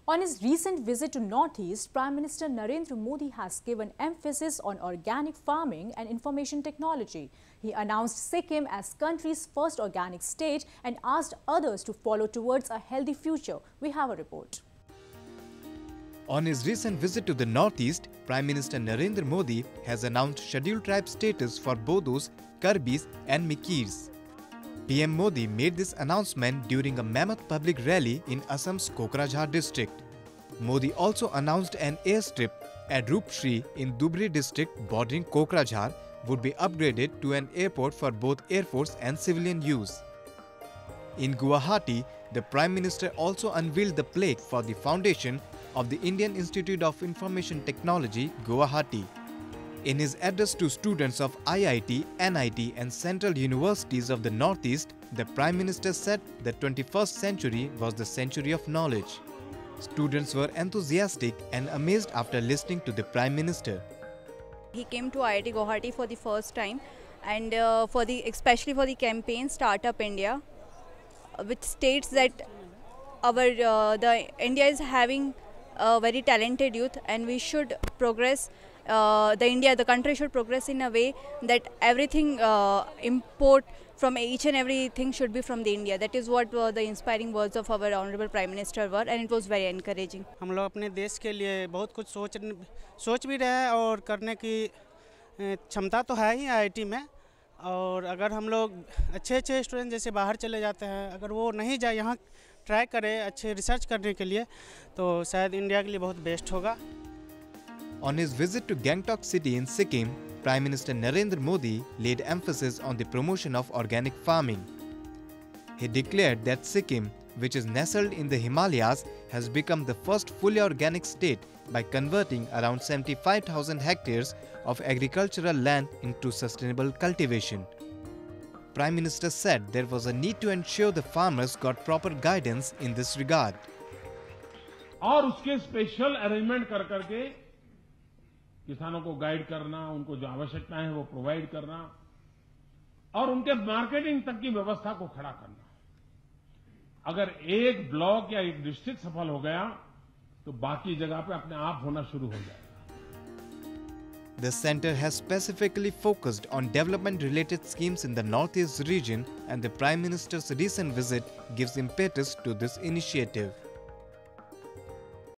On his recent visit to Northeast, Prime Minister Narendra Modi has given emphasis on organic farming and information technology. He announced Sikkim as country's first organic state and asked others to follow towards a healthy future. We have a report. On his recent visit to the Northeast, Prime Minister Narendra Modi has announced scheduled tribe status for Bodos, Karbis and Mikirs. PM Modi made this announcement during a mammoth public rally in Assam's Kokrajhar district. Modi also announced an airstrip at Rupshri in Dhubri district bordering Kokrajhar would be upgraded to an airport for both Air Force and civilian use. In Guwahati, the Prime Minister also unveiled the plaque for the foundation of the Indian Institute of Information Technology, Guwahati. In his address to students of IIT, NIT and Central Universities of the Northeast, the Prime Minister said the 21st century was the century of knowledge. Students were enthusiastic and amazed after listening to the Prime Minister. He came to IIT Guwahati for the first time, and especially for the campaign Startup India, which states that India is having a very talented youth, and we should progress. The country should progress in a way that everything import from each and everything should be from the India. That is what the inspiring words of our Honorable Prime Minister were, and it was very encouraging. हम लोग अपने देश के लिए बहुत कुछ सोच भी रहे हैं और करने की क्षमता तो है ही IIT में, और अगर हम लोग अच्छे स्टूडेंट जैसे बाहर चले जाते हैं, अगर वो नहीं जाए यहाँ ट्राई करें अच्छे रिसर्च करने के लिए, तो शायद इंडिया के लिए बहुत बेस्ट होगा. On his visit to Gangtok city in Sikkim, Prime Minister Narendra Modi laid emphasis on the promotion of organic farming. He declared that Sikkim, which is nestled in the Himalayas, has become the first fully organic state by converting around 75,000 hectares of agricultural land into sustainable cultivation. Prime Minister said there was a need to ensure the farmers got proper guidance in this regard. और उसके special arrangement कर करके किसानों को guide करना, उनको जो आवश्यकताएं हैं वो प्रोवाइड करना और उनके मार्केटिंग तक की व्यवस्था को खड़ा करना. अगर एक ब्लॉक या एक डिस्ट्रिक्ट सफल हो गया तो बाकी जगह पे अपने आप होना शुरू हो जाएगा. The center has specifically focused on development-related schemes in the Northeast region, and the Prime Minister's recent visit gives impetus to this initiative.